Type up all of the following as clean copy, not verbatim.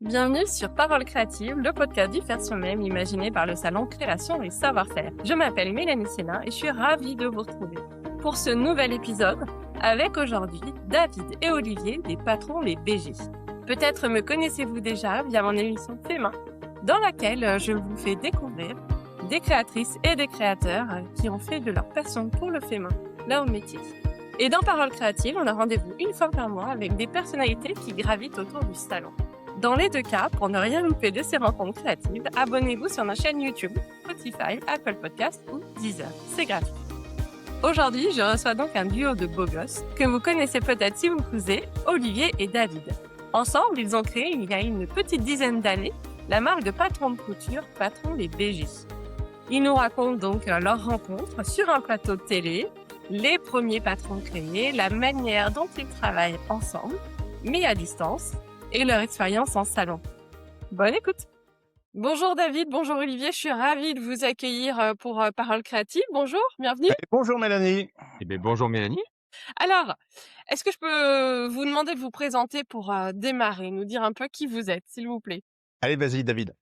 Bienvenue sur Parole créative, le podcast du faire soi-même imaginé par le salon Création et Savoir-faire. Je m'appelle Mélanie Sénin et je suis ravie de vous retrouver pour ce nouvel épisode avec aujourd'hui David et Olivier, des patrons les BG. Peut-être me connaissez-vous déjà via mon émission Fait main, dans laquelle je vous fais découvrir des créatrices et des créateurs qui ont fait de leur passion pour le fait main leur métier. Et dans Parole créative, on a rendez-vous une fois par mois avec des personnalités qui gravitent autour du salon. Dans les deux cas, pour ne rien louper de ces rencontres créatives, abonnez-vous sur nos chaînes YouTube, Spotify, Apple Podcasts ou Deezer. C'est gratuit. Aujourd'hui, je reçois donc un duo de beaux gosses que vous connaissez peut-être si vous causez, Olivier et David. Ensemble, ils ont créé il y a une petite dizaine d'années la marque de patrons de couture, Patrons les BG. Ils nous racontent donc leur rencontre sur un plateau de télé, les premiers patrons créés, la manière dont ils travaillent ensemble, mais à distance, et leur expérience en salon. Bonne écoute. Bonjour David, bonjour Olivier, je suis ravie de vous accueillir pour Parole créative. Bonjour, bienvenue. Bonjour Mélanie. Eh bien, bonjour Mélanie. Alors, est-ce que je peux vous demander de vous présenter pour démarrer, nous dire un peu qui vous êtes, s'il vous plaît? Allez, vas-y David.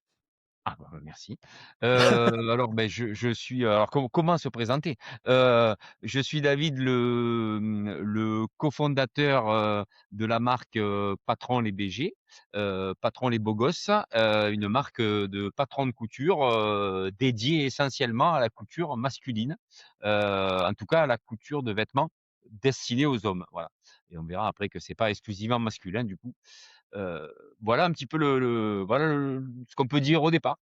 Ah bah, merci. Alors je suis alors comment se présenter? Je suis David le cofondateur, de la marque, Patron les BG, Patron les beaux gosses, une marque, de patrons de couture, dédiée essentiellement à la couture masculine, en tout cas à la couture de vêtements destinés aux hommes, voilà, et on verra après que c'est pas exclusivement masculin du coup. Voilà un petit peu ce qu'on peut dire au départ.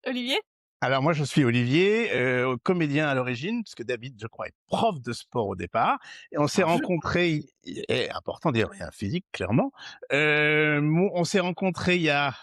Olivier? Alors moi je suis Olivier, comédien à l'origine, parce que David, je crois, est prof de sport au départ, et on s'est Ah, rencontrés, et important d'ailleurs, il y a un physique clairement. On s'est rencontrés il y a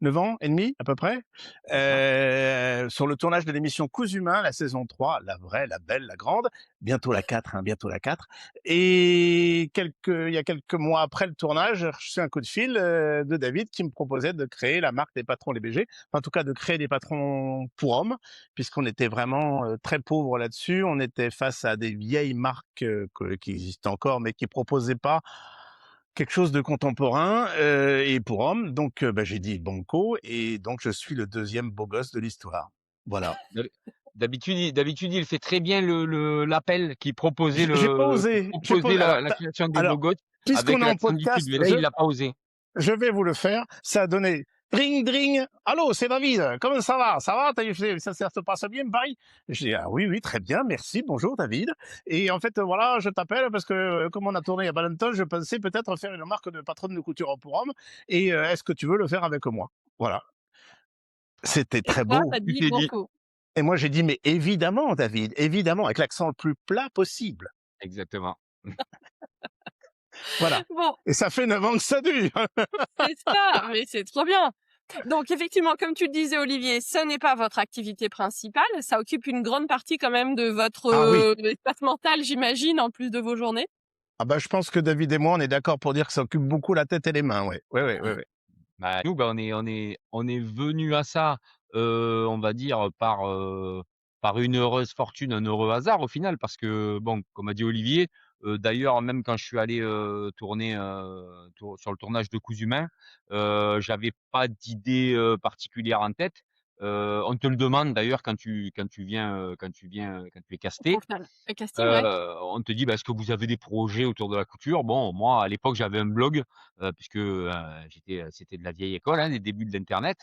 9 ans et demi à peu près, c'est ça. sur le tournage de l'émission Cousu Main, la saison 3, la vraie, la belle, la grande, bientôt la 4, hein, bientôt la 4. Et il y a quelques mois après le tournage, j'ai reçu un coup de fil de David qui me proposait de créer la marque des patrons les BG, enfin, en tout cas de créer des patrons pour hommes, puisqu'on était vraiment très pauvres là-dessus. On était face à des vieilles marques qui existent encore, mais qui proposaient pas quelque chose de contemporain et pour hommes. Donc, j'ai dit banco, et donc je suis le deuxième beau gosse de l'histoire. Voilà. D'hab d'habitude, il fait très bien l'appel J'ai pas qui osé. proposait la création des Alors, beaux gosses puisqu'on avec est en l'accent du sud, podcast, mais là, il l'a pas osé. je vais vous le faire. Ça a donné dring dring. Allô, c'est David. Comment ça va? Ça va? Ça se passe bien, Paris? Je dis ah oui, oui, très bien, merci. Bonjour David. Et en fait, voilà, je t'appelle parce que comme on a tourné il y a pas longtemps, je pensais peut-être faire une marque de patronne de couture pour hommes. Et est-ce que tu veux le faire avec moi? Voilà. C'était Et très toi, beau. t'as Tu dit t'es dit banco. Et moi j'ai dit mais évidemment David, évidemment, avec l'accent le plus plat possible. exactement. Voilà. Bon, Et ça fait 9 ans que ça dure. c'est ça, mais c'est trop bien. Donc effectivement, comme tu le disais Olivier, ce n'est pas votre activité principale, ça occupe une grande partie quand même de votre Ah oui. espace mental, j'imagine, en plus de vos journées. Ah bah, je pense que David et moi, on est d'accord pour dire que ça occupe beaucoup la tête et les mains, ouais. Ouais, ouais, ouais, ouais. Bah, nous, bah, on est venus à ça, on va dire par une heureuse fortune, un heureux hasard au final parce que bon, comme a dit Olivier, d'ailleurs même quand je suis allé, tourner, sur le tournage de Cousu Main, j'avais pas d'idée, particulière en tête. On te le demande d'ailleurs quand tu es casté. Pour faire le casting, ouais. On te dit: «Bah, est-ce que vous avez des projets autour de la couture?» Bon, moi, à l'époque, j'avais un blog, puisque, c'était de la vieille école, hein, les débuts de l'internet.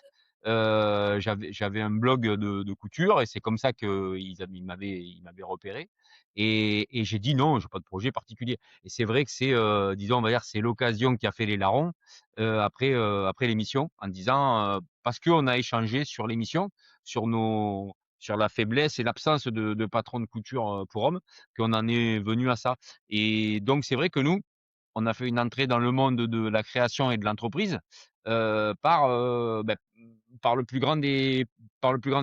J'avais un blog de couture et c'est comme ça qu'ils m'avaient repéré et j'ai dit: «Non, j'ai pas de projet particulier» et c'est vrai que c'est, disons, on va dire, c'est l'occasion qui a fait les larrons, après l'émission en disant, parce qu'on a échangé sur l'émission, sur la faiblesse et l'absence de patrons de couture, pour hommes, qu'on en est venu à ça et donc c'est vrai que nous, on a fait une entrée dans le monde de la création et de l'entreprise, par le plus grand des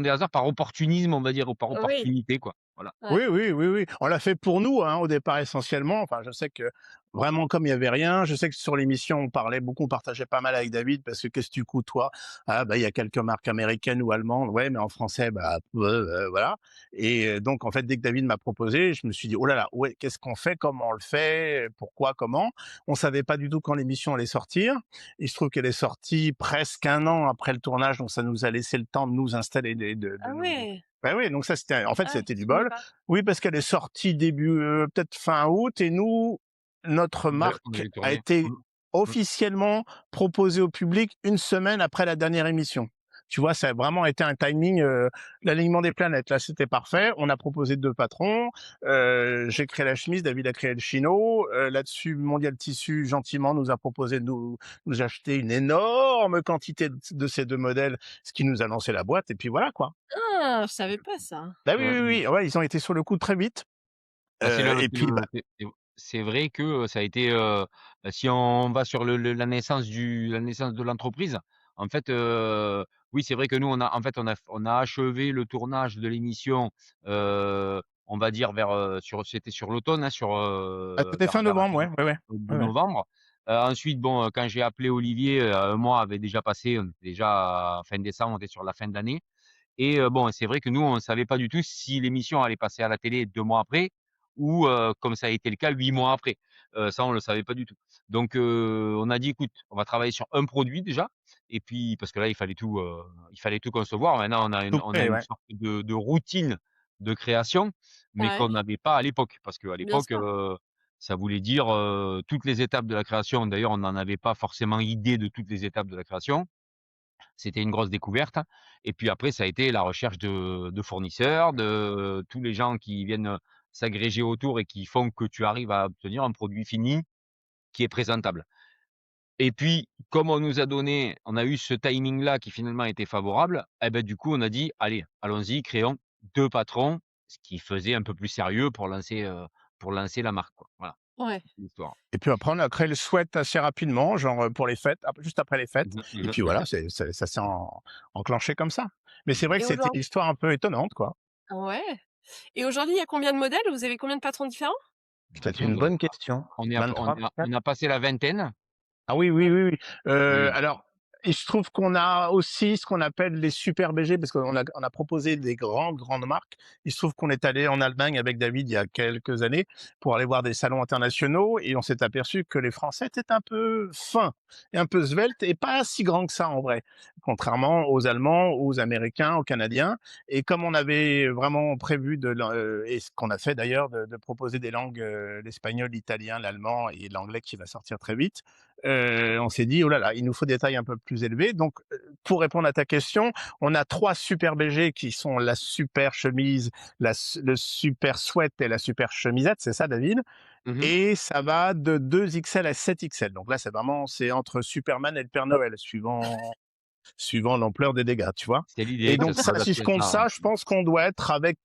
hasards, par opportunisme, on va dire, ou par Oui, opportunité, quoi. Voilà. ouais. Oui, oui, oui, oui. On l'a fait pour nous, hein, au départ essentiellement. Enfin, je sais que vraiment comme il y avait rien. Je sais que sur l'émission, on parlait beaucoup, on partageait pas mal avec David parce que qu'est-ce que tu côtoies? Ah bah, il y a quelques marques américaines ou allemandes. Ouais, mais en français, bah, voilà. Et donc en fait, dès que David m'a proposé, je me suis dit: «Oh là là, ouais, qu'est-ce qu'on fait? Comment on le fait? Pourquoi? Comment?» On savait pas du tout quand l'émission allait sortir. Il se trouve qu'elle est sortie presque 1 an après le tournage, donc ça nous a laissé le temps de nous installer et de Ah nous ouais! bah oui, donc ça c'était en fait, Ah, c'était je du savais bol. pas. Oui, parce qu'elle est sortie début, peut-être fin août et nous, notre On marque avait a tourné. été Mmh. officiellement proposée au public une semaine après la dernière émission. Tu vois, ça a vraiment été un timing, l'alignement des planètes. Là, c'était parfait. On a proposé 2 patrons, j'ai créé la chemise, David a créé le chino. Là-dessus, Mondial Tissu, gentiment, nous a proposé de nous acheter une énorme quantité de ces 2 modèles, ce qui nous a lancé la boîte et puis voilà, quoi. Ah, je savais pas ça. Bah, oui, Ouais, oui, oui, ouais, ils ont été sur le coup très vite, bah, et puis, bah c'est vrai que ça a été, si on va sur la naissance de l'entreprise, en fait, oui, c'est vrai que nous, on a achevé le tournage de l'émission, on va dire c'était sur l'automne, hein, c'était fin vers novembre, ouais, ouais, ouais. de Ouais, ouais. novembre. Ensuite, bon, quand j'ai appelé Olivier, 1 mois avait déjà passé, on était déjà fin décembre, on était sur la fin de l'année. Et bon, c'est vrai que nous, on savait pas du tout si l'émission allait passer à la télé 2 mois après ou comme ça a été le cas 8 mois après. Ça, on le savait pas du tout. Donc on a dit: «Écoute, on va travailler sur un produit déjà» et puis parce que là, il fallait tout concevoir. Maintenant, Tout on a prêt, une ouais. sorte de routine de création, mais Ouais, qu'on n'avait pas à l'époque. Parce qu'à bien l'époque, sûr. ça voulait dire, toutes les étapes de la création. D'ailleurs, on n'en avait pas forcément idée de toutes les étapes de la création. C'était une grosse découverte et puis après ça a été la recherche de fournisseurs, de tous les gens qui viennent, s'agréger autour et qui font que tu arrives à obtenir un produit fini qui est présentable. Et puis, comme on a eu ce timing-là qui finalement était favorable, et bah, du coup on a dit: «Allez, allons-y, créons 2 patrons», ce qui faisait un peu plus sérieux pour lancer la marque, quoi. Voilà, Ouais. l'histoire. Et puis après, on a créé le sweat assez rapidement, genre, pour les fêtes, juste après les fêtes. Mmh Et mh. puis voilà, ça s'est enclenché comme ça. Mais c'est vrai Et que c'était une aujourd'hui histoire un peu étonnante, quoi. ouais. Et aujourd'hui, il y a combien de modèles? Vous avez combien de patrons différents? C'est On une doit bonne question. on 23 a peut-être? on a passé la vingtaine. Ah oui, oui, Ouais. oui, oui. Oui. Alors, il se trouve qu'on a aussi ce qu'on appelle les super BG parce qu'on a proposé des grandes marques. Il se trouve qu'on est allé en Allemagne avec David il y a quelques années pour aller voir des salons internationaux et on s'est aperçu que les Français étaient un peu fins et un peu sveltes et pas si grands que ça en vrai, contrairement aux Allemands, aux Américains, aux Canadiens. Et comme on avait vraiment prévu et ce qu'on a fait d'ailleurs de proposer des langues, l'espagnol, l'italien, l'allemand et l'anglais qui va sortir très vite, on s'est dit: «Oh là là, il nous faut des tailles un peu plus élevées». Donc, pour répondre à ta question, on a 3 super BG qui sont la super chemise, le super sweat et la super chemisette, c'est ça David? Mmh mh. Et ça va de 2XL à 7XL. Donc là, c'est entre Superman et le Père Noël, suivant l'ampleur des dégâts, tu vois? C'est l'idée Et que ça donc soit ça, si je adapté à compte ça, ouais. ça, je pense qu'on doit être avec,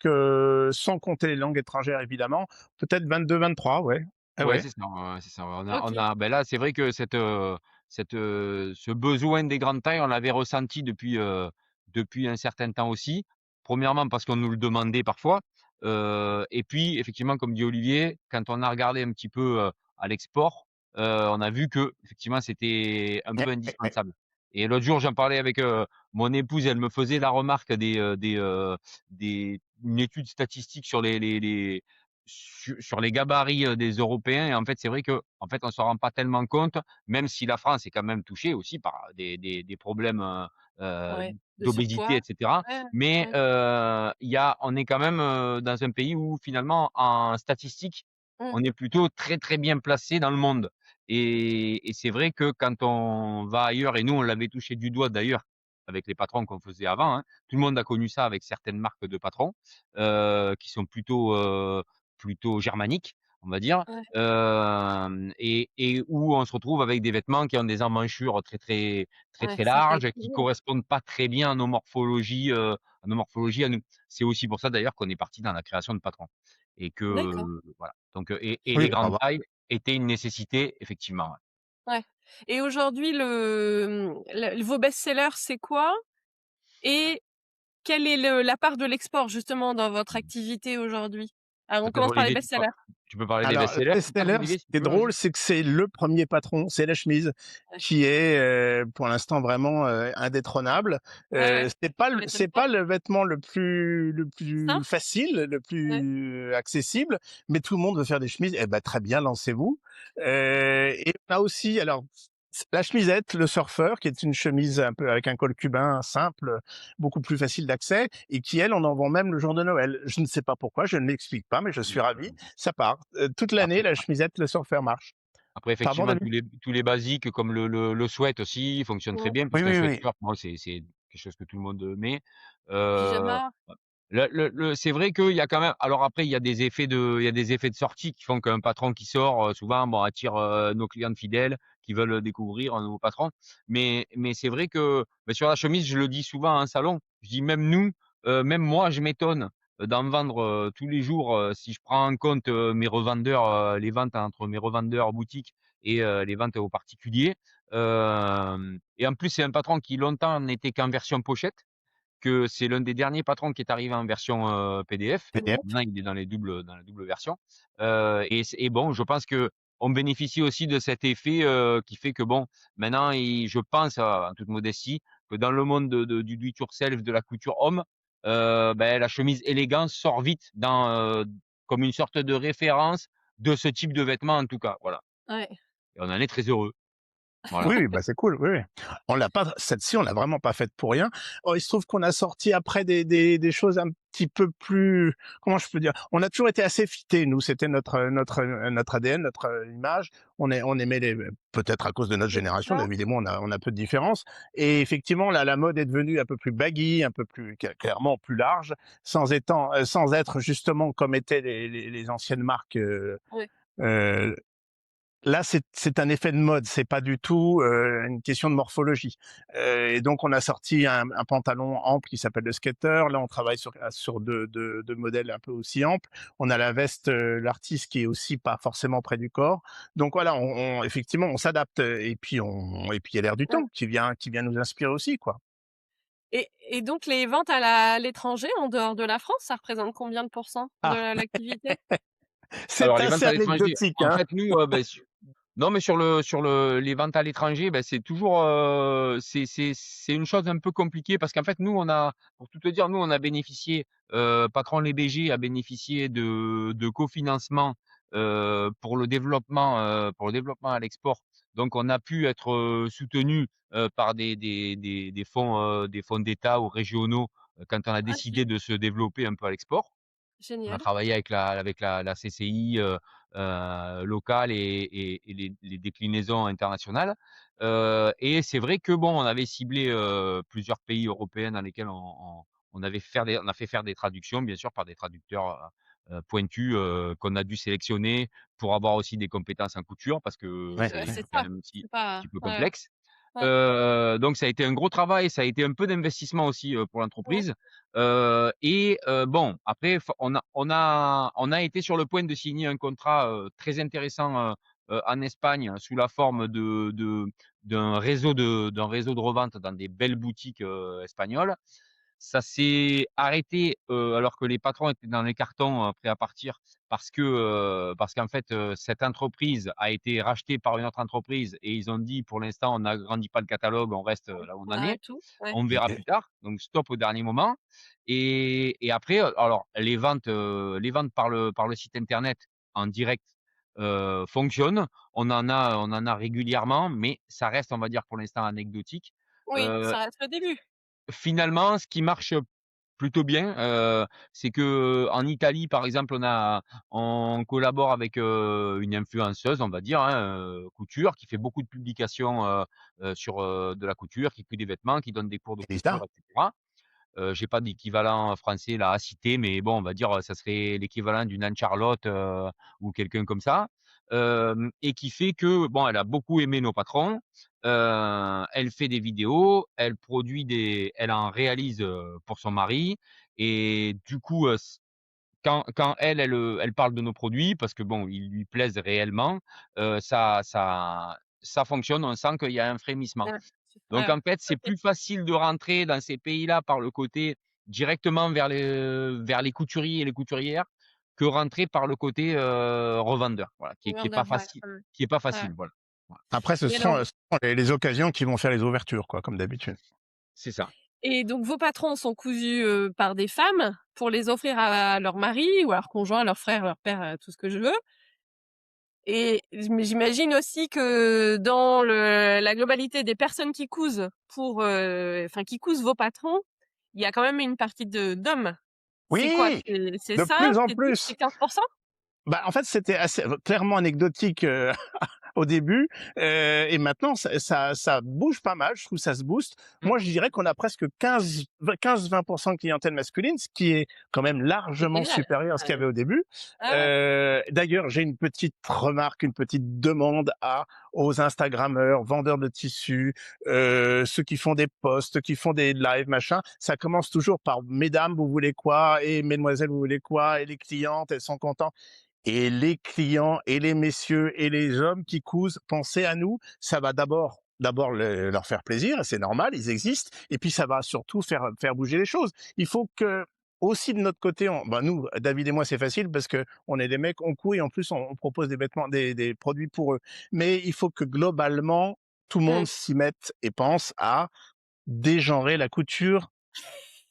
sans compter les langues étrangères évidemment, peut-être 22-23, ouais. Ah Ouais, ouais. c'est ça, ouais, ouais, c'est ça. OK. Là, c'est vrai que ce besoin des grandes tailles, on l'avait ressenti depuis un certain temps aussi. Premièrement, parce qu'on nous le demandait parfois, et puis effectivement, comme dit Olivier, quand on a regardé un petit peu, à l'export, on a vu qu'effectivement, c'était un Ouais, peu ouais, ouais. indispensable. Et l'autre jour, j'en parlais avec, mon épouse, elle me faisait la remarque une étude statistique sur sur les gabarits, des Européens et en fait, c'est vrai qu'en fait, on s'en rend pas tellement compte, même si la France est quand même touchée aussi par des problèmes, heu, Ouais. De d'obésité surpoids? et cetera. Ouais, Mais, ouais. on est quand même, dans un pays où finalement, en statistique, Mmh. on est plutôt très, très bien placé dans le monde et c'est vrai que quand on va ailleurs et nous, on l'avait touché du doigt d'ailleurs avec les patrons qu'on faisait avant, hein. Tout le monde a connu ça avec certaines marques de patrons, qui sont plutôt germanique, on va dire, Ouais, et où on se retrouve avec des vêtements qui ont des emmanchures ouais, très ça fait larges, qui équilibre. correspondent pas très bien à nos morphologies à nous. C'est aussi pour ça d'ailleurs qu'on est parti dans la création de patrons et que D'accord. voilà, donc et Oui, les ah grandes bah, tailles étaient une nécessité effectivement, ouais. Ouais. Et aujourd'hui, vos best-sellers, c'est quoi? Et quelle est la part de l'export justement dans votre activité aujourd'hui? Ah, Ça on peut être commence par les Olivier, best-sellers. tu peux parler des Alors, le best-sellers peut-être best-seller, ce Olivier, si qui est tu veux, vas-y. drôle, c'est que c'est le premier patron, c'est la chemise, Ouais. qui est pour l'instant vraiment indétrônable. Ouais, ouais, ça m'étonne C'est pas. pas le vêtement le Ça? plus facile, le Ouais. plus accessible, mais tout le monde veut faire des chemises. Eh ben très bien, lancez-vous. Et on a aussi alors la chemisette, le surfeur, qui est une chemise un peu avec un col cubain simple, beaucoup plus facile d'accès, et qui elle, on en vend même le jour de Noël. Je ne sais pas pourquoi, je ne l'explique pas, mais je suis ravi. Ça part. Toute l'année, Après la chemisette, le surfer marche. après Pardon, effectivement David? tous les basiques comme le sweat aussi fonctionnent très Mmh. bien Oui, puisqu'un oui, oui. sweatshirt, moi c'est quelque chose que tout le monde met. Le Heu, pyjama. c'est vrai qu'il y a quand même alors après il y a des effets de sortie qui font qu'un patron qui sort, souvent bon attire, nos clients fidèles qui veulent découvrir un nouveau patron. Mais c'est vrai que, bah, sur la chemise, je le dis souvent en salon, je dis même nous, même moi je m'étonne, d'en vendre, tous les jours, si je prends en compte, mes revendeurs, les ventes entre mes revendeurs boutiques et les ventes aux particuliers. Et en plus, c'est un patron qui longtemps n'était qu'en version pochette, que c'est l'un des derniers patrons qui est arrivé en version, PDF. PDF. Maintenant, il est dans la double version. Et bon, je pense qu'on bénéficie aussi de cet effet, qui fait que bon, maintenant je pense, en toute modestie, que dans le monde du do it yourself, de la couture homme, la chemise élégance sort vite comme une sorte de référence de ce type de vêtements, en tout cas, voilà. Ouais. Et on en est très heureux. Voilà. Oui, oui, bah, c'est cool, oui, oui. On l'a pas celle-ci, on l'a vraiment pas faite pour rien. Oh, il se trouve qu'on a sorti après des choses un petit peu plus, comment je peux dire? On a toujours été assez fités, nous, c'était notre ADN, notre image. On aimait les peut-être à cause de notre Les génération, t-shirts. David et moi, on a peu de différence. Et effectivement, là, la mode est devenue un peu plus baggy, un peu plus clairement plus large, sans être justement comme étaient les anciennes marques, Ouais. heu là, c'est un effet de mode, c'est pas du tout, une question de morphologie. Et donc on a sorti un pantalon ample qui s'appelle le skater. Là, on travaille sur 2 modèles un peu aussi amples. On a la veste, l'artiste qui est aussi pas forcément près du corps. Donc voilà, on effectivement, on s'adapte, et puis il y a l'air du Ouais. temps qui vient nous inspirer aussi, quoi. Et donc les ventes à l'étranger, en dehors de la France, ça représente combien de pourcents de Ah! l'activité? C'est Alors les ventes assez à l'étranger, anecdotique, en hein? fait, nous, non, mais sur les ventes à l'étranger, c'est toujours, c'est une chose un peu compliquée parce qu'en fait, nous, pour tout te dire, nous, on a bénéficié, Patron Les BG a bénéficié de cofinancement, pour le développement à l'export. Donc on a pu être, soutenu par des fonds d'État ou régionaux, quand on a Ah, décidé de se développer un peu à l'export. On a génial. travaillé avec la CCI, locale et les déclinaisons internationales. Et c'est vrai que bon, on avait ciblé, plusieurs pays européens dans lesquels on a fait faire des traductions, bien sûr, par des traducteurs, pointus, qu'on a dû sélectionner pour avoir aussi des compétences en couture parce que Ouais, Ouais, c'est ouais. c'est quand ça. même C'est un pas petit peu ouais, complexe. ouais. Donc ça a été un gros travail, ça a été un peu d'investissement aussi, pour Mmh. l'entreprise. Bon, après f on a été sur le point de signer un contrat, très intéressant, en Espagne sous la forme d'un réseau de revente dans des belles boutiques, espagnoles. Ça s'est arrêté, alors que les patrons étaient dans les cartons, prêts à partir parce qu'en fait, cette entreprise a été rachetée par une autre entreprise et ils ont dit: «Pour l'instant, on n'agrandit pas le catalogue, on reste, là où on On en est. arrête tout? Ouais. On verra OK. plus tard». Donc stop au dernier moment. Et après, alors les ventes par le site internet en direct, fonctionnent. On en a régulièrement, mais ça reste, on va dire, pour l'instant anecdotique. Oui, Heu, ça reste le début. Finalement, ce qui marche plutôt bien, c'est qu'en Italie, par exemple, on collabore avec, une influenceuse, on va dire, hein, couture, qui fait beaucoup de publications, sur, de la couture, qui couit des vêtements, qui donne des cours de couture Elisa? et cetera. J'ai pas d'équivalent français là à citer, mais bon, on va dire, ça serait l'équivalent d'une Anne-Charlotte, ou quelqu'un comme ça. Et qui fait que, bon, elle a beaucoup aimé nos patrons. Elle fait des vidéos, elle en réalise, pour son mari. Et du coup, quand elle parle de nos produits parce que bon, ils lui plaisent réellement, ça fonctionne, on sent qu'il y a un frémissement. Ouais. Donc Ouais, en fait, c'est OK. plus facile de rentrer dans ces pays-là par le côté directement vers les couturiers et les couturières que rentrer par le côté revendeur, voilà, qui est pas Vendeur, ouais. facile, Mmh. Ouais. voilà. Voilà, Après, Et alors ce sont les occasions qui vont faire les ouvertures, quoi, comme d'habitude. c'est ça. et donc vos patrons sont cousus, par des femmes pour les offrir à leur mari ou à leur conjoint, leur frère, leur père, tout ce que je veux et j'imagine aussi que dans la globalité des personnes qui cousent pour, enfin qui cousent vos patrons, il y a quand même une partie d'hommes. C'est quoi? Oui! C'est De ça? plus en C'est 10? C'est plus! 15%? Bah, en fait, c'était assez clairement anecdotique, au début, et maintenant ça bouge pas mal, je trouve ça se booste. Mmh, Moi, je dirais qu'on a presque 15-20 de clientèle masculine, ce qui est quand même C'est largement génial. supérieur à ce qu'il y avait au début. Ah ouais. D'ailleurs, j'ai une petite remarque, une petite demande aux instagrammeurs, vendeurs de tissus, ceux qui font des posts, qui font des lives, machin. Ça commence toujours par: «Mesdames, vous voulez quoi?» et «Mesdemoiselles, vous voulez quoi?» et les clientes, elles sont contentes. Et les clients et les messieurs et les hommes qui cousent, pensez à nous. Ça va d'abord leur faire plaisir, et c'est normal, ils existent. Et puis ça va surtout faire bouger les choses. Il faut que aussi de notre côté, nous, David et moi, c'est facile parce que on est des mecs, on coud et en plus on propose des vêtements, des produits pour eux. Mais il faut que globalement tout le monde Mmh. s'y mette et pense à dégenrer la couture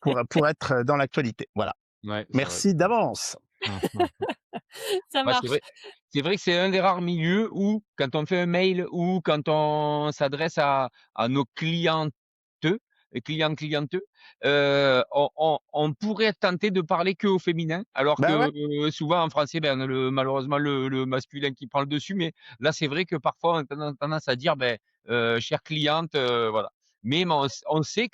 pour être dans l'actualité. Voilà. ouais, c'est vrai. Merci d'avance. Mmh mh. Ça Ouais, marche. c'est vrai que c'est un des rares milieux où quand on fait un mail ou quand on s'adresse à nos clientes clienteux, on pourrait être tenté de parler que au féminin, alors Bah ouais. que, souvent en français, ben, malheureusement le masculin qui prend le dessus, mais là, c'est vrai que parfois on a tendance à dire, ben, chère cliente, voilà. Mais on sait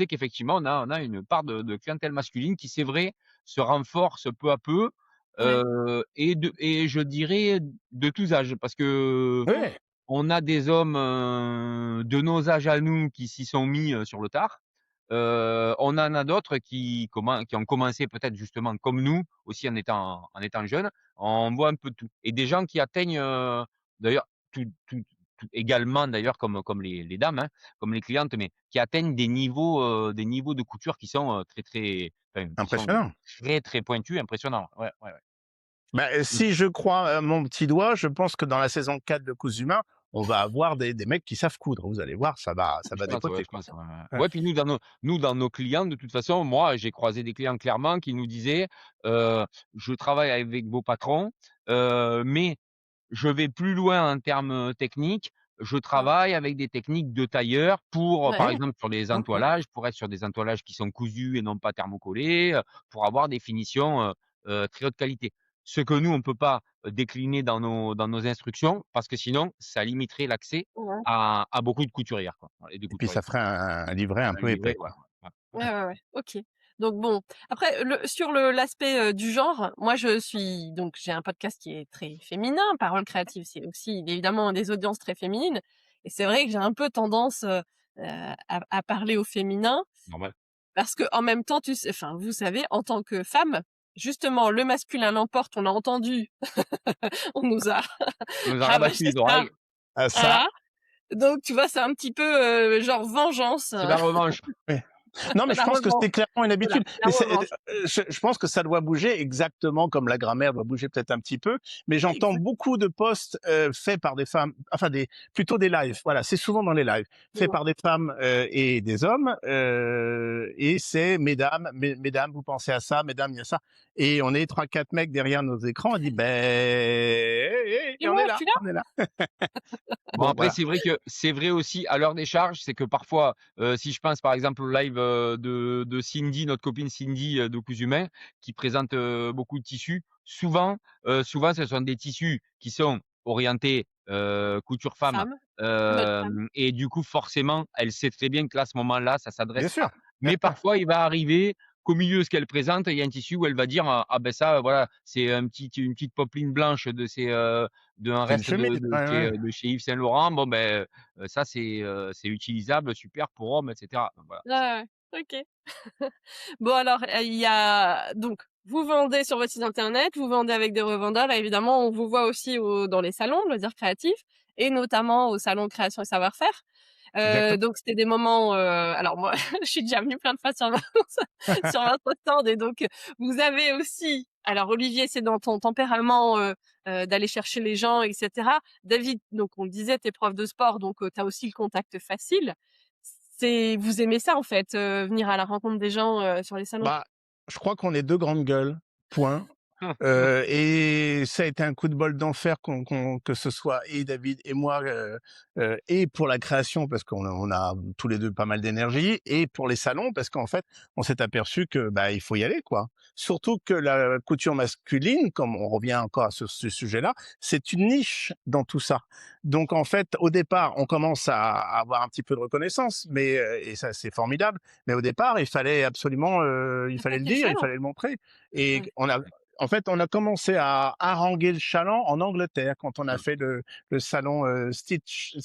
qu'effectivement on a une part de clientèle masculine qui, c'est vrai, se renforce peu à peu, Ouais. et je dirais de tous âges. Parce que Mmh. Ouais. on a des hommes, de nos âges à nous qui s'y sont mis, sur le tard. On en a d'autres qui ont commencé peut-être justement comme nous, aussi en étant jeunes. On voit un peu de tout et des gens qui atteignent, d'ailleurs tout également d'ailleurs comme les dames, hein, comme les clientes, mais qui atteignent des niveaux de couture qui sont, très, très enfin qui sont Impressionnant. très, très pointus, impressionnants. Ouais, ouais, ouais. Bah, Mmh. si je crois à mon petit doigt, je pense que dans la saison 4 de Cousu-Main, on va avoir des mecs qui savent coudre. Vous allez voir, ça va dépoter, Je quoi. pense, ouais, ouais. Ouais. Ouais, puis nous dans nos clients, de toute façon, moi, j'ai croisé des clients clairement qui nous disaient: «Je travaille avec vos patrons, mais je vais plus loin en termes, techniques. Je Mmh. travaille avec des techniques de tailleur pour, par Ouais. exemple, sur des OK. entoilages, pour être sur des entoilages qui sont cousus et non pas thermocollés, pour avoir des finitions, très haute qualité». Ce que nous, on peut pas, décliner dans nos instructions parce que sinon ça limiterait l'accès Ouais. à beaucoup de couturières, quoi, voilà, et de Et puis couturiers. ça ferait un livret un Un peu épais, livret, quoi. ouais. Ouais, ouais, ouais. OK. Donc bon, après sur l'aspect, du genre, moi je suis donc j'ai un podcast qui est très féminin, Paroles créatives, c'est aussi évidemment des audiences très féminines et c'est vrai que j'ai un peu tendance, à parler au féminin Normal. parce qu'en même temps, tu sais enfin, vous savez, en tant que femme, justement, le masculin l'emporte, on a entendu, on nous a On nous a rabattu rabâché les ça, oreilles. Ah ça, voilà. Donc tu vois, c'est un petit peu, genre vengeance, C'est la revanche. ouais. Non, mais je la pense que revanche, c'est clairement une voilà, habitude. la Mais revanche. je pense que ça doit bouger exactement comme la grammaire doit bouger peut-être un petit peu. Mais j'entends Exactement. beaucoup de posts faits par des femmes, enfin plutôt des lives. Voilà, c'est souvent dans les lives faits par des femmes et des hommes. Et c'est mesdames, vous pensez à ça, mesdames, il y a ça. Et on est trois, quatre mecs derrière nos écrans. On dit ben, Et et on moi, est je là, suis là. on est là. Bon, Bon, après, voilà. c'est vrai que c'est vrai aussi à l'heure des charges, c'est que parfois, si je pense par exemple au live, de Cindy, notre copine Cindy, de Cousu Main, qui présente, beaucoup de tissus. Souvent ce sont des tissus qui sont orientés, couture femme, Femme, mode femme. et du coup forcément, elle sait très bien que là, à ce moment-là, ça Bien s'adresse sûr. à mais parfois il va arriver qu'au milieu de ce qu'elle présente, il y a un tissu où elle va dire: «Ah ben ça, voilà, c'est une petite popeline blanche d'un C'est une reste chemise. Ouais, ouais. de chez Yves Saint Laurent. Bon ben, ça c'est utilisable, super pour homme et cetera». Donc voilà, c'est Ouais, ouais, OK. Bon alors, il y a donc vous vendez sur votre site internet, vous vendez avec des revendeurs et évidemment, on vous voit aussi dans les salons, loisirs créatifs et notamment au salon création et savoir-faire. Exactement. Donc c'était des moments, alors moi, je suis déjà venue plein de fois sur votre sur votre stand et donc vous avez aussi alors Olivier, c'est dans ton tempérament, d'aller chercher les gens et cetera. David, donc on le disait, tu es prof de sport, donc tu as aussi le contact facile. C'est vous aimez ça en fait, venir à la rencontre des gens, sur les salons? Bah, je crois qu'on est 2 grandes gueules, point. Et ça a été un coup de bol d'enfer que ce soit et David et moi, et pour la création parce qu'on a tous les 2 pas mal d'énergie et pour les salons parce qu'en fait, on s'est aperçu que, bah, il faut y aller, quoi. Surtout que la couture masculine, comme on revient encore à ce sujet-là, c'est une niche dans tout ça. Donc en fait, au départ, on commence à avoir un petit peu de reconnaissance, mais, et ça, c'est formidable. Mais au départ, il fallait absolument, il fallait le Attaquer le dire, il salon? fallait le montrer et Ouais. on a commencé à haranguer le chaland en Angleterre quand on a fait le salon Stitch.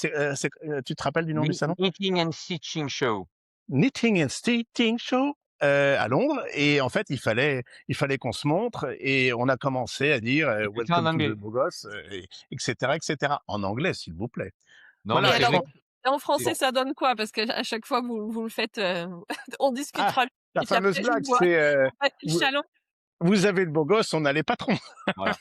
Tu te rappelles du nom du salon? Knitting and Stitching Show. Knitting and Stitching Show à Londres. Et en fait, il fallait qu'on se montre et on a commencé à dire Et tout ça en Welcome to the anglais. Beau Gosse, etc., etc. En anglais, s'il vous plaît. Non, mais Et Voilà. c'est alors vrai que en c'est français, ça donne quoi? Parce qu'à chaque fois vous le faites, on Ah, discutera la et puis fameuse après je blague, vous vois c'est passer le vous, chaland. vous avez le beau gosse, on a les patrons. voilà.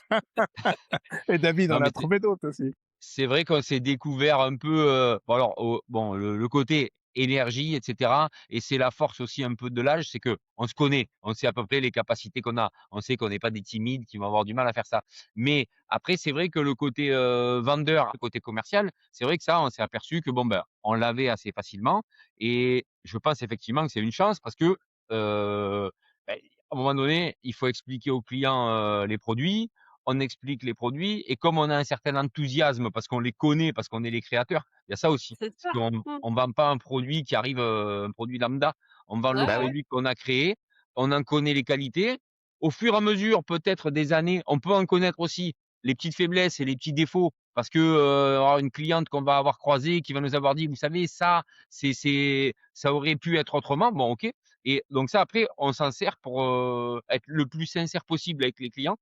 Et David Non, en mais a trouvé d'autres aussi. c'est vrai qu'on s'est découvert un peu, bon alors bon le côté énergie et cetera et c'est la force aussi un peu de l'âge, c'est qu'on se connaît, on sait à peu près les capacités qu'on a. On sait qu'on n'est pas des timides qui vont avoir du mal à faire ça. Mais après c'est vrai que le côté, vendeur, le côté commercial, c'est vrai que ça, on s'est aperçu que bon, ben, on l'avait assez facilement et je pense effectivement que c'est une chance parce que, beh, à un moment donné, il faut expliquer aux clients, les produits, on explique les produits et comme on a un certain enthousiasme parce qu'on les connaît, parce qu'on est les créateurs, il y a ça aussi. C'est Parce ça. qu'on Mmh. on vend pas un produit qui arrive, un produit lambda. On vend le Ouais, Bah oui. ouais. produit qu'on a créé, on en connaît les qualités. Au fur et à mesure, peut-être des années, on peut en connaître aussi les petites faiblesses et les petits défauts parce que, avoir une cliente qu'on va avoir croisée qui va nous avoir dit: «Vous savez ça, ça aurait pu être autrement». Bon OK et donc ça après on s'en sert pour, être le plus sincère possible avec les clients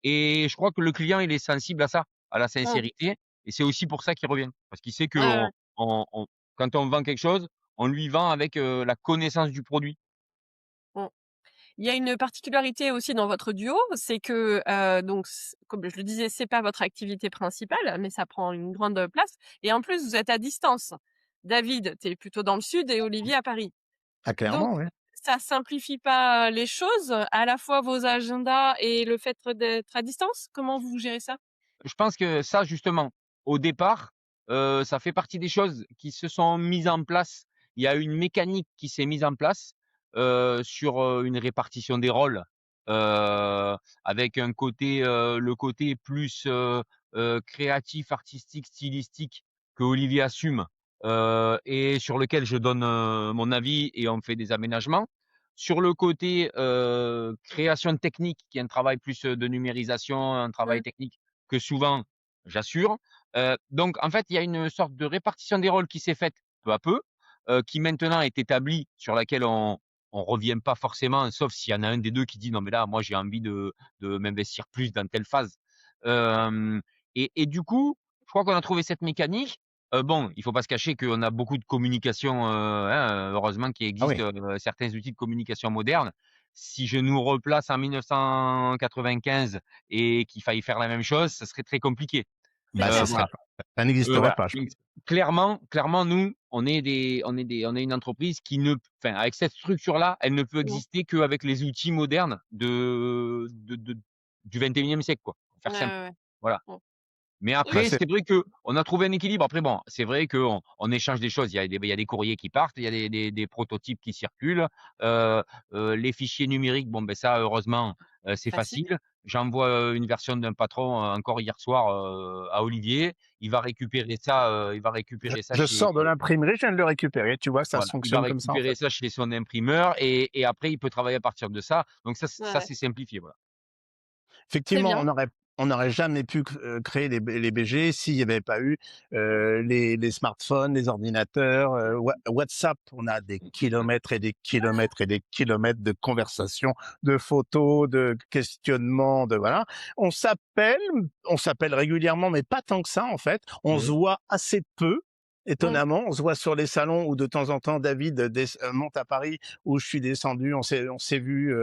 et je crois que le client, il est sensible à ça, à la Mmh. sincérité et c'est aussi pour ça qu'il revient. Parce qu'il sait Ouais, qu'on ouais. on quand on vend quelque chose, on lui vend avec, la connaissance du produit. Mmh. Il y a une particularité aussi dans votre duo, c'est que, donc comme je le disais, c'est pas votre activité principale, mais ça prend une grande place et en plus vous êtes à distance. David, tu es plutôt dans le sud et Olivier à Paris. Ah Donc clairement, oui. ça simplifie pas les choses, à la fois vos agendas et le fait d'être à distance? Comment vous gérez ça? Je pense que ça justement, au départ, ça fait partie des choses qui se sont mises en place. Il y a une mécanique qui s'est mise en place, sur, une répartition des rôles, avec un côté, le côté plus, créatif, artistique, stylistique que Olivier assume, et sur lequel je donne, mon avis et on fait des aménagements. Sur le côté, création technique qui est un travail plus, de numérisation, un travail Mmh. technique que souvent j'assure. Donc en fait, il y a une sorte de répartition des rôles qui s'est faite peu à peu, qui maintenant est établie, sur laquelle on revient pas forcément, sauf s'il y en a un des 2 qui dit: «Non mais là, moi j'ai envie de m'investir plus dans telle phase». Hem et du coup, je crois qu'on a trouvé cette mécanique. Bon, il faut pas se cacher qu'on a beaucoup de communication, hein, heureusement qu'il Ah oui. existe, certains outils de communication modernes. Si je nous replace en 1995 et qu'il faille faire la même chose, ça serait très compliqué. C'est Bah, ce clair. serait Voilà, pas ça n'existerait voilà. pas, je Donc pense. clairement, nous, on est une entreprise qui ne enfin, avec cette structure-là, elle ne peut Mmh. exister qu'avec les outils modernes du 21e siècle, quoi, pour Ouais, faire simple. ouais, ouais. Voilà. Mmh. Mais Bah, après, c'est c'est vrai qu'on a trouvé un équilibre. Après bon, c'est vrai qu'on échange des choses. Il y a des courriers qui partent, il y a des prototypes qui circulent. Heu les fichiers numériques, bon, ben, ça heureusement, c'est Facile. facile. J'envoie, une version d'un patron, encore hier soir, à Olivier. Il va je récupérer ça je chez sors de l'imprimerie, je viens de le récupérer, tu vois? Ça voilà, il va fonctionne comme ça, en récupérer fait. ça chez son imprimeur et après il peut travailler à partir de ça. Donc Ouais, ça ouais. c'est simplifié, voilà. Très Effectivement, bien. on n'aurait jamais pu créer les BG s'il n'y avait pas eu, les smartphones, les ordinateurs, WhatsApp. On a des kilomètres et des kilomètres et des kilomètres de conversations, de photos, de questionnements, de voilà. On s'appelle régulièrement, mais pas tant que ça, en fait. On se Mmh. voit assez peu. Mmh. Étonnamment, on se voit sur les salons où de temps en temps David monte à Paris, où je suis descendu. On s'est vu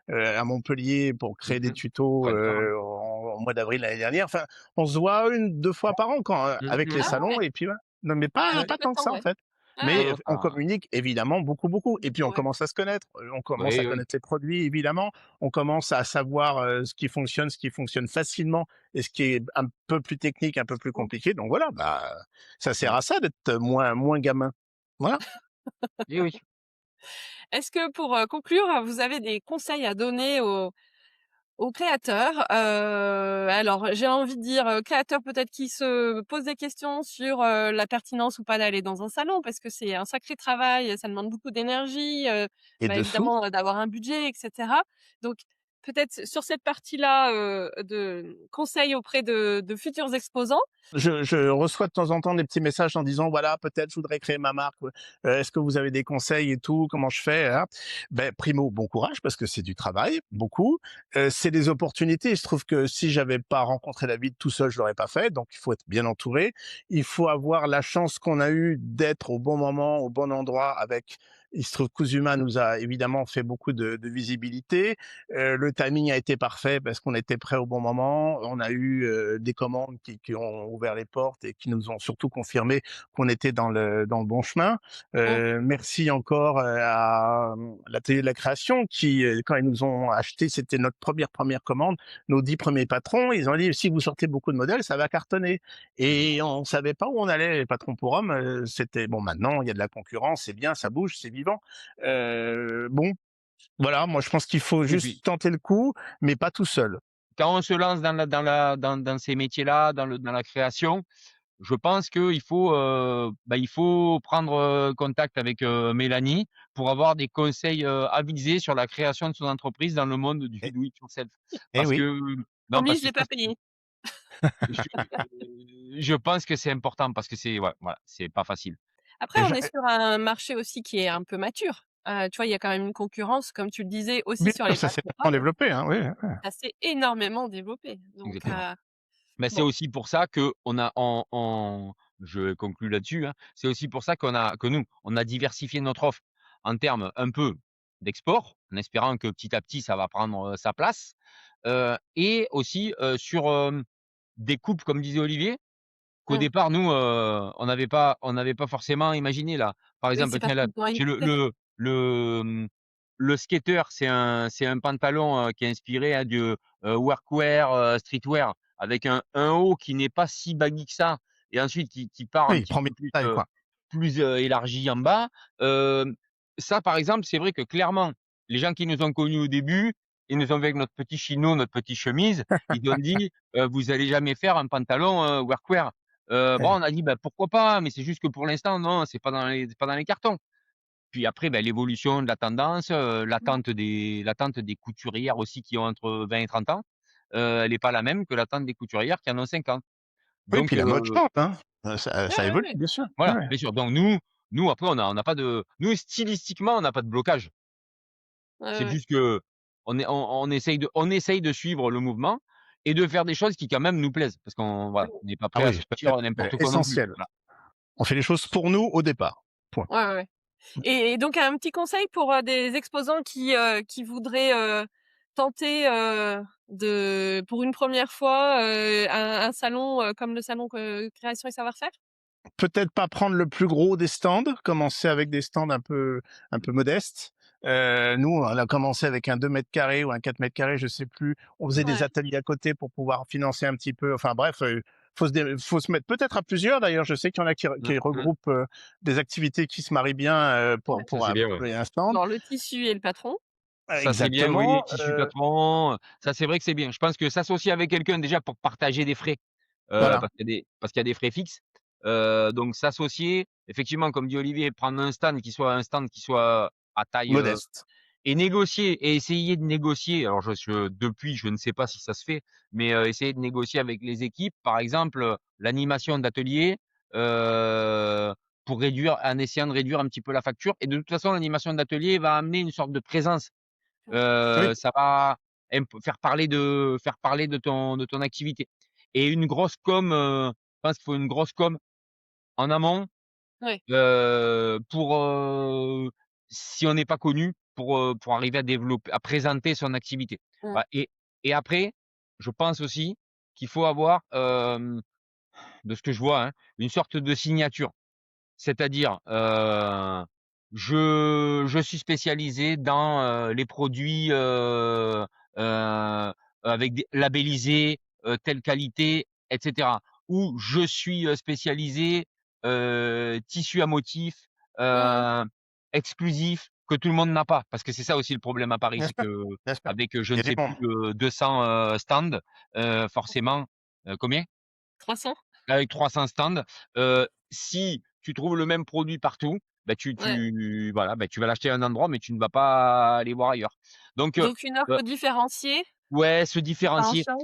à Montpellier pour créer des Mmh. tutos Très bien, ouais. au mois d'avril l'année dernière. Enfin, on se voit une, deux fois par an quand avec les Mmh. Ah salons ouais, et puis voilà. Non, mais ah, pas quelque tant que temps, ça en ouais. fait. Ah Non, ouais, Mais non, on ça communique évidemment beaucoup, beaucoup. Et puis on ouais. commence à se connaître. On commence à oui, oui. connaître les produits évidemment. On commence à savoir ce qui fonctionne facilement et ce qui est un peu plus technique, un peu plus Mmh. compliqué. Donc voilà, bah ça sert Mmh. à ça d'être moins gamin. Voilà. Et oui. Est-ce que pour, conclure, vous avez des conseils à donner aux créateurs? Alors j'ai envie de dire, créateurs peut-être qui se posent des questions sur, la pertinence ou pas d'aller dans un salon parce que c'est un sacré travail, ça demande beaucoup d'énergie, Et bah, dessous, évidemment, d'avoir un budget et cetera. Donc peut-être sur cette partie-là, de conseils auprès de futurs exposants. je reçois de temps en temps des petits messages en disant voilà, peut-être je voudrais créer ma marque. Est-ce que vous avez des conseils et tout? Comment je fais, hein? Ben primo, bon courage parce que c'est du travail, beaucoup. C'est des opportunités. Il se trouve que si j'avais pas rencontré David tout seul, je l'aurais pas fait. Donc il faut être bien entouré. Il faut avoir la chance qu'on a eue d'être au bon moment, au bon endroit avec. Il se trouve que Kuzuma nous a évidemment fait beaucoup de visibilité. Le timing a été parfait parce qu'on était prêt au bon moment. On a eu des commandes qui ont ouvert les portes et qui nous ont surtout confirmé qu'on était dans le bon chemin. Mmh. Merci encore à l'atelier de la création qui, quand ils nous ont acheté, c'était notre première commande. Nos 10 premiers patrons, ils ont dit si vous sortez beaucoup de modèles, ça va cartonner. Et on savait pas où on allait, les patrons pour hommes. C'était bon. Maintenant, il y a de la concurrence, c'est bien, ça bouge, c'est vivant. Bon, voilà, moi je pense qu'il faut Et juste puis, tenter le coup, mais pas tout seul. quand on se lance dans ces métiers-là, dans la création, je pense qu'il faut, il faut prendre, contact avec, Mélanie pour avoir des conseils, avisés sur la création de son entreprise dans le monde du Et, do it yourself. et Parce oui. que non, Promis, parce je que l'ai ça, pas payé. je je pense que c'est important parce que c'est ouais, voilà, c'est pas facile. Après, Et on je- est sur un marché aussi qui est un peu mature. Tu vois, il y a quand même une concurrence, comme tu le disais, aussi Bien sur sûr, les ça s'est patrons vachement hommes. développé, hein, oui. Ouais. Ça s'est énormément développé. Donc, Exactement. Mais c'est bon. aussi pour ça qu'on a je conclus là-dessus, hein, c'est aussi pour ça que nous, on a diversifié notre offre en termes un peu d'export, en espérant que petit à petit ça va prendre, sa place, et aussi, sur, des coupes comme disait Olivier, qu'au Mmh. départ nous, on n'avait pas forcément imaginé là. Par Oui, exemple, c'est parce tiens là, qu'ils t'ont j'ai écouté. le skater, c'est un pantalon, qui est inspiré, hein, workwear, streetwear avec un haut qui n'est pas si baggy que ça et ensuite qui part un Oui, il petit prend bien peu plus, la taille, quoi. élargi en bas. Ça par exemple, c'est vrai que clairement, les gens qui nous ont connus au début, ils nous ont vu avec notre petit chino, notre petite chemise, ils ont dit: «Vous allez jamais faire un pantalon, workwear». Bon, Ouais. on a dit: «Bah, pourquoi pas?» mais c'est juste que pour l'instant, non, c'est pas dans les cartons. Puis après, l'évolution de la tendance, Mmh. l'attente des couturières aussi qui ont entre 20 et 30 ans, elle est pas la même que l'attente des couturières qui en ont 50. Oui, Donc puis la mode change, hein. Ouais, Ça ouais, évolue, ouais. bien sûr. Ouais, voilà, ouais. bien sûr. Donc nous après on n'a pas de nous stylistiquement, on n'a pas de blocage. Ouais, C'est ouais. juste qu'on essaye de suivre le mouvement et de faire des choses qui quand même nous plaisent. Parce qu'on voilà, on n'est pas Ah prêt à oui, sortir peut-être n'importe quoi non plus. essentiel. Voilà. On fait les choses pour nous au départ. Point. Ouais, ouais, ouais. Et donc un petit conseil pour, des exposants qui voudraient, tenter, pour une première fois, un salon, comme le salon Création et Savoir-faire? Peut-être pas prendre le plus gros des stands, commencer avec des stands un peu modestes. Nous, on a commencé avec un 2 mètres carrés ou un 4 mètres carrés, je sais plus. On faisait des Ouais. ateliers à côté pour pouvoir financer un petit peu. Enfin bref, faut se mettre peut-être à plusieurs d'ailleurs. Je sais qu'il y en a Mmh qui mh. regroupent des activités qui se marient bien Ouais. Ça c'est bien, ouais. pour un stand. Genre le tissu et le patron. Ça c'est bien, oui, Exactement. tissu patron, ça c'est vrai que c'est bien. Je pense que s'associer avec quelqu'un déjà pour partager des frais, Voilà, parce qu'il y a des frais fixes, donc s'associer, effectivement comme dit Olivier, prendre un stand qui soit à taille, modeste. et négocier et essayer de négocier. Alors depuis je ne sais pas si ça se fait, mais essayer de négocier avec les équipes, par exemple, l'animation d'atelier, heu, pour réduire en essayant de réduire un petit peu la facture et de toute façon l'animation d'atelier va amener une sorte de présence. Oui, Ça va faire parler de ton activité et une grosse com, je pense qu'il faut une grosse com en amont Ouais. pour, si on n'est pas connu, pour arriver à présenter son activité. Mmh. Voilà et après, je pense aussi qu'il faut avoir, de ce que je vois, hein, une sorte de signature. C'est-à-dire, je suis spécialisé dans, les produits, avec des labellisés, telle qualité et cetera. Ou je suis, spécialisé, tissu à motif, Mmh. heu, exclusif, que tout le monde n'a pas. Parce que c'est ça aussi le problème à Paris, Bien c'est sûr, bien sûr. qu'avec, je Il y ne a du sais plus, monde. 200, stands, forcément combien? 300? Avec 300 stands, si tu trouves le même produit partout, bah, Ouais. tu vas l'acheter à un endroit, mais tu ne vas pas aller voir ailleurs. Donc, Donc une heu, offre différenciée, ouais, se ça en différencier change?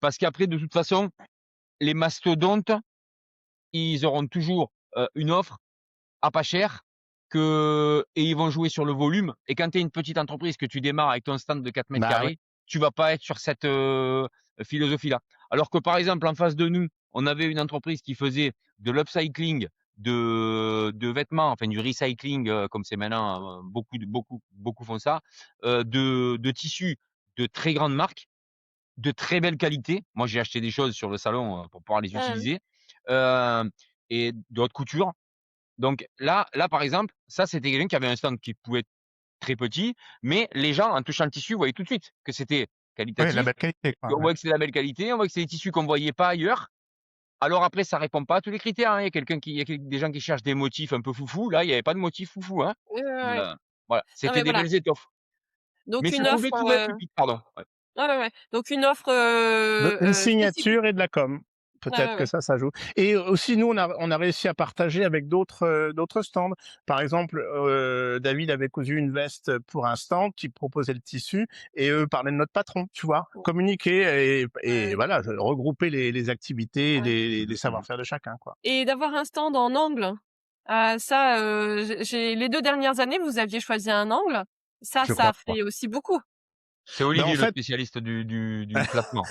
parce qu'après de toute façon, les mastodontes, ils auront toujours, une offre à pas cher et ils vont jouer sur le volume et quand tu es une petite entreprise, que tu démarres avec ton stand de 4 mètres Bah, ouais. carrés, tu vas pas être sur cette, philosophie-là. Alors que par exemple, en face de nous, on avait une entreprise qui faisait de l'upcycling de vêtements, enfin du recycling, comme c'est maintenant, beaucoup font ça, de tissus de très grande marque, de très belle qualité. Moi, j'ai acheté des choses sur le salon, pour pouvoir les Mmh. utiliser, hem et de haute couture. Donc là, par exemple, ça, c'était quelqu'un qui avait un stand qui pouvait être très petit, mais les gens, en touchant le tissu, voyaient tout de suite que c'était Ouais, la qualitatif. belle qualité, quoi, On ouais. voit que c'est de la belle qualité, on voit que c'est des tissus qu'on voyait pas ailleurs. Alors après, ça répond pas à tous les critères, hein. Il y a des gens qui cherchent des motifs un peu foufou. Là, il y avait pas de motifs foufou, hein. Ouais, ouais, ouais. Heu, voilà, Non c'était mais des voilà, belles étoffes. donc Mais se une trouvaient offre, tout belle, tout pardon, ouais. ouais, ouais, ouais, donc une offre, De une spécifique. signature et de la com. Ouais, Peut-être ouais, que ouais. ça joue et aussi nous on a réussi à partager avec d'autres stands. Par exemple, David avait cousu une veste pour un stand qui proposait le tissu et eux parlaient de notre patron, tu vois? Mmh. Communiquer Ouais, et ouais, voilà, regrouper les activités et ouais, les Mmh. savoir-faire de chacun, quoi. et d'avoir un stand en angle, ça, j'ai les 2 dernières années, vous aviez choisi un angle. Ça, Je ça crois pas. fait aussi beaucoup. C'est Ben, en Olivier le fait spécialiste du placement.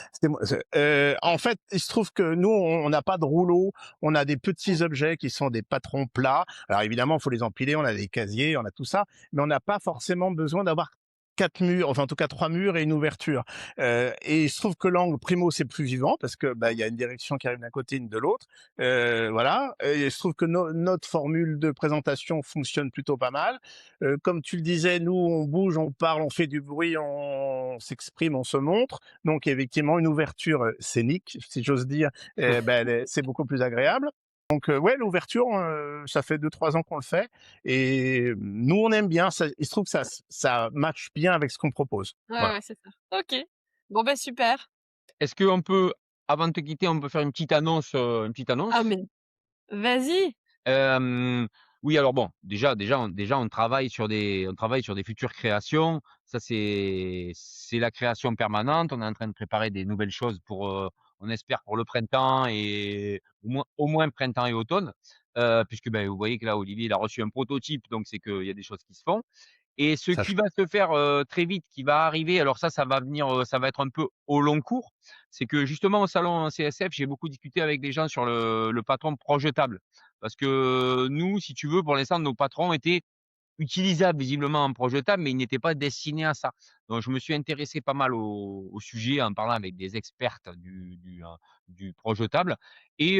En fait, il se trouve que nous, on n'a pas de rouleau, on a des petits objets qui sont des patrons plats. Alors évidemment, il faut les empiler, on a des casiers, on a tout ça, mais on n'a pas forcément besoin d'avoir 4 murs, enfin en tout cas 3 murs et une ouverture. Et il se trouve que l'angle primo, c'est plus vivant parce que bah, il y a une direction qui arrive d'un côté, une de l'autre. Voilà. Et il se trouve que notre formule de présentation fonctionne plutôt pas mal. Comme tu le disais, nous, on bouge, on parle, on fait du bruit, on s'exprime, on se montre. Donc effectivement, une ouverture scénique, si j'ose dire, c'est beaucoup plus agréable. Donc ouais, l'ouverture, ça fait 2-3 ans qu'on le fait et nous on aime bien. Ça, il se trouve que ça matche bien avec ce qu'on propose. Ouais, Voilà. ouais, c'est ça. OK. Bon, bah, super. Est-ce qu'on peut, avant de te quitter, on peut faire une petite annonce, une petite Ah annonce? mais vas-y! Hem, oui, alors bon, déjà on travaille sur des futures créations. Ça, c'est la création permanente. On est en train de préparer des nouvelles choses pour, on espère pour le printemps et au moins printemps et automne. Puisque, ben, vous voyez que là, Olivier, il a reçu un prototype, donc c'est qu'il y a des choses qui se font. Et ce Ça, qui va se faire, très vite, qui va arriver, alors ça va venir, ça va être un peu au long cours. C'est que justement au salon CSF, j'ai beaucoup discuté avec des gens sur le patron projetable. Parce que nous, si tu veux, pour l'instant, nos patrons étaient utilisables visiblement en projetable, mais ils n'étaient pas destinés à ça. Donc je me suis intéressé pas mal au sujet en parlant avec des expertes du projetable et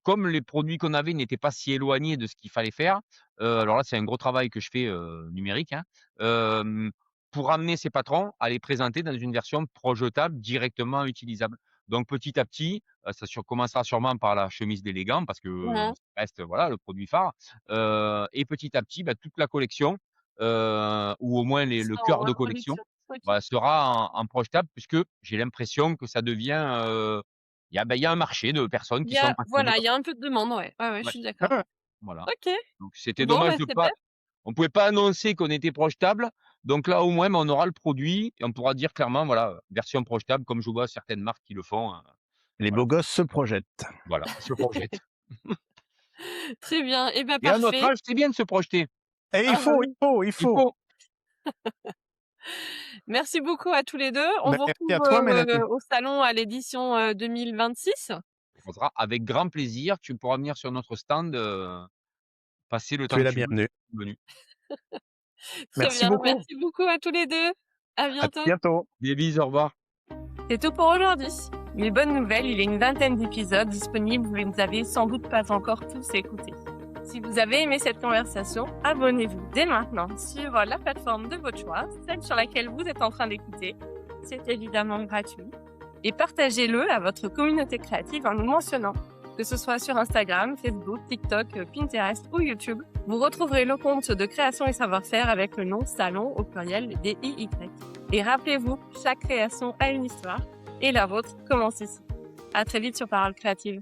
comme les produits qu'on avait n'étaient pas si éloignés de ce qu'il fallait faire, alors là, c'est un gros travail que je fais, numérique, hein, hem, pour amener ces patrons à les présenter dans une version projetable directement utilisable. Donc petit à petit, ça commencera sûrement par la chemise d'élégant parce que, Mmh. ça reste, voilà, le produit phare, et petit à petit, bah, toute la collection, ou au moins le Ça en cœur de collection, reproduction. OK. bah, sera en projetable puisque j'ai l'impression que ça devient, il y a un marché de personnes Il qui y sont a passionnées voilà, il par y a ça. un peu de demande, ouais. Ouais, ouais, je Ouais, suis ouais, d'accord. ouais. voilà. OK. Donc c'était Bon, dommage bah, de super. pas on pouvait pas annoncer qu'on était projetable, donc là, au moins, bah, on aura le produit et on pourra dire clairement, voilà, version projetable comme je vois certaines marques qui le font, Les voilà, beaux gosses se projettent. voilà, ils se projettent Très bien. Et ben et à notre parfait. âge, c'est bien de se projeter. Et Ah bah, oui. il Il faut. faut. Merci beaucoup à tous les 2. On Ben, vous merci à retrouve, toi, Mélanie. au salon à l'édition, 2026 croisera avec grand plaisir. Tu pourras venir sur notre stand, passer le Tu temps es que la tu veux. bienvenue. Venu. Très Merci bien, beaucoup. merci beaucoup à tous les 2. À À bientôt. bientôt. Des bises, au revoir. C'est tout pour aujourd'hui. Mais bonne nouvelle, il y a une vingtaine d'épisodes disponibles, vous ne les avez sans doute pas encore tous écoutés. Si vous avez aimé cette conversation, abonnez-vous dès maintenant sur la plateforme de votre choix, celle sur laquelle vous êtes en train d'écouter. C'est évidemment gratuit. Et partagez-le à votre communauté créative en nous mentionnant. Que ce soit sur Instagram, Facebook, TikTok, Pinterest ou YouTube, vous retrouverez le compte de Création et Savoir-faire avec le nom Salon au pluriel DIY. Et rappelez-vous, chaque création a une histoire et la vôtre commence ici. À très vite sur Parole Créative.